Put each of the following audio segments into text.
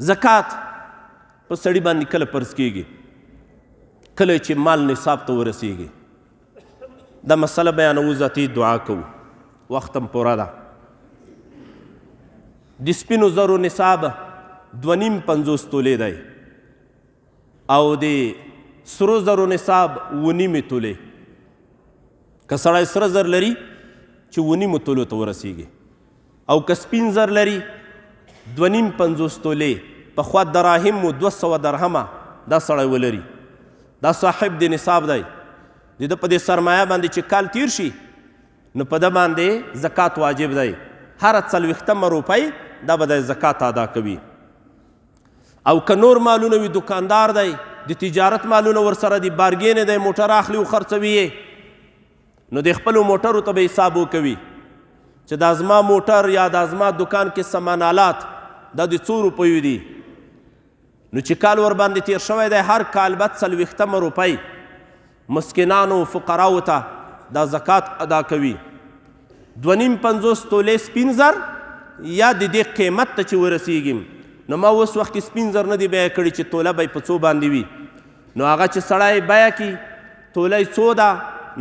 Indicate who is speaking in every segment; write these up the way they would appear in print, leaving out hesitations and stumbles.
Speaker 1: زکات په سړي باندې کله فرض کیږي؟ کله چې مال نصاب ته ورسیږي. دا مسله بیانوو، ذاتي دعا کوو، وخت هم پوره ده. د سپینو زرو نصاب 2.5 تولې دی او د سرو زرو نصاب 1.5 تولې. که سړی سره زر لري چې 1.5 تولو ته ورسیږي، او که سپین زر لري 2.5 تولې، پخوا دراهم و 200 درهمه دا سړی ولري، دا صاحب د نصاب دی. د ده په دې سرمایه باندې چې کال تیر شي نو په ده باندې زکات واجب دی. هره 40 روپۍ دا به د زکات ادا کوي. او که نور مالونه وي، دکاندار دی، د تجارت مالونه ورسره دي، بارګین دی، موټر اخلي او خرڅوي یې، نو د خپلو موټرو ته به حساب وکوي چې دا زما موټر یا دا زما دکان کې سامان آلات دا د څو روپیو دي. نو چې کال ورباندې تیر شوی دی، هر کال به 40 روپۍ مسکینانو فقراو ته دا زکات ادا کوي. 2.5 تولې سپین زر یا د دې قیمت ته چې ورسیږي. نو ما اوس وخت کې سپین زر نه دی بیه کړي چې توله به یې په څو باندې وي. نو هغه چې سړی بیه کړي توله یې څو ده،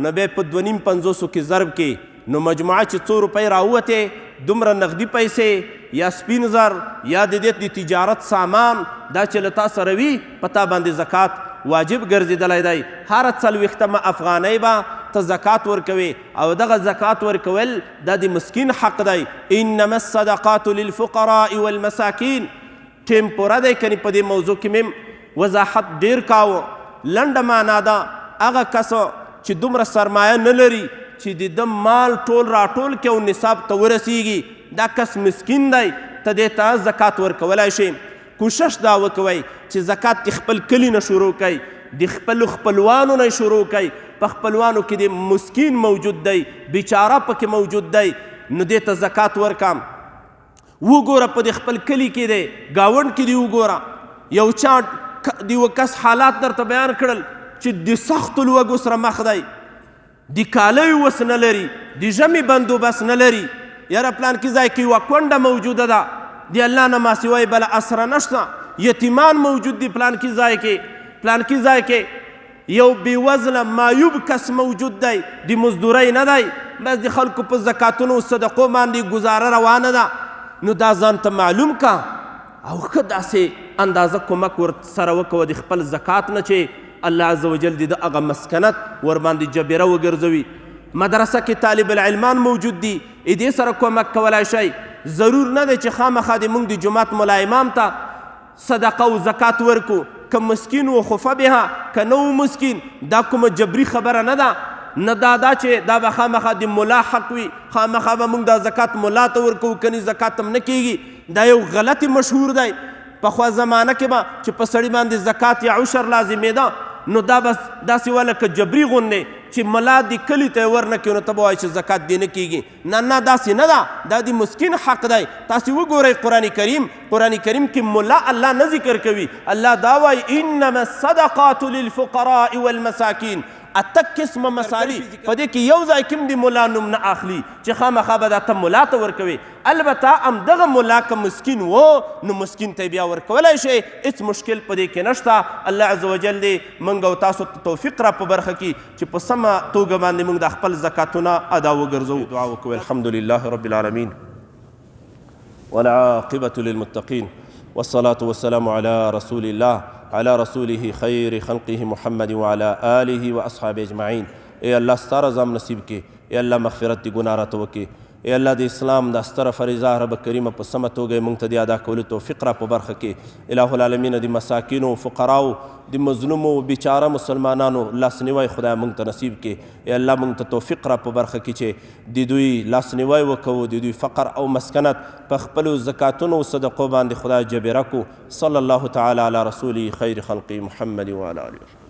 Speaker 1: نو بیا په 2.5 کې ضرب کې، نو مجموعه چې څو روپۍ راووتې، دومره نغدي پیسې یا سپین زر یا د دې د تجارت سامان دا چې له تا سره وي، په تا باندې زکات واجب ګرځېدلی دی. هره 40 افغانۍ به ته زکات ورکوي، او دغه زکات ورکول دا د مسکین حق دی. انما الصدقات للفقراء والمساکین. ټیم پوره دی کنی په دې موضوع کې مې وضاحت ډیر کاوه. لنډه معنا ده هغه کس چې دومره سرمایه نه لري چې د ده مال ټول راټول کړي او نصاب ته ورسیږي، دا کس مسکین دی، ته دې ته زکات ورکولی شي. کوشش دا وکوئ چې زکات د خپل کلي نه شروع کوئ، د خپلو خپلوانو نه شروع کوئ. په خپلوانو کې د مسکین موجود دی، بیچاره پکې موجود دی، نو دې ته زکات ورکم. وګوره په د خپل کلي کې دی، ګاونډ کې دی، وګوره یو چا د یوه کس حالات درته بیان کړل چې د سختو لوږو سره مخ دی، د کالیو وس نه لري، د ژمي بندوبست نه لري. یاره پلان کې ځای کې یوه کونډه موجوده ده، د الله نه ماسوی بله اسره نشته، یتیمان موجود دي پلان کې ځای کې، پلان کې ځای کې یو بېوزله معیوب کس موجود دی، د مزدورۍ نه دی، بس د خلکو په زکاتونو او صدقو باندې ګزاره روانه ده. نو دا ځان ته معلوم کا او ښه داسې اندازه کومک ورسره وکوه د خپل زکات نه چې الله عز وجل د هغه مسکنت ورباندې جبیره وګرځوي. مدرسه کې طالب العلمان موجود دي، دې سره کومک کولی شئ. ضرور نه دی چې خامخا د موږ د جومات ملا امام ته صدقه او زکات ورکو. که مسکین و خفه بها، که نه و مسکین، دا کومه جبري خبره نه ده. نه دا چې دا به خامخا د ملا حق وي، خامخا به موږ دا زکات ملا ته ورکوو، کنی زکات هم نه کیږي. دا یو غلط مشهور دی. پخوا زمانه کې به چې په سړي باندې زکات یا عشر لازمېده، نو دا بس داسې وه لکه جبري غوندې چې ملا د کلي ته یې ورنه کړي، نو ته به وایي چې زکات دې نه کیږي. نه داسې نه ده، دا د مسکین حق دی. تاسې وګورئ قرآن کریم کې ملا الله نه ذکر کوي، الله دا وایي انما الصدقات للفقراء والمساکین. اته قسمه مسالې په دې کې یو ځای کې هم د ملا نوم نه اخلي چې خامخا به دا ته ملا ته ورکوي. البته همدغه ملا که مسکین و نو مسکین ته بیا ورکولی شي، هېڅ مشکل په دې کې نشته. الله عز وجل دې موږ او تاسو ته توفیق را په برخه کړي چې په سمه توګه باندې موږ د خپل زکاتونه ادا وګرځوو. دعا وکوئ. الحمد لله رب العالمین والعاقبة للمتقین والصلاة والسلام على رسول الله على رسوله خیر خلقه محمد وعلى آله واصحابه اجمعین. ای الله ستا رضا نصیب کې، ای الله مغفرت دې ګناه راته وکړي، ای الله د اسلام دا ستره فریضه رب کریمه په سمه توګه یې موږ ته د ادا کولو توفیق را په برخه کې. الهو العالمین د مساکینو، فقراو، د مظلومو بیچاره مسلمانانو لاسنیوی خدای موږ ته نصیب کې. ای الله موږ ته توفیق را په برخه کې چې د دوی لاسنیوی وکوو، د دوی فقر او مسکنت په خپلو زکاتونو او صدقو باندې خدای جبیره کو. صلی الله تعالی علی رسوله خیر خلقه محمد وعلى آله.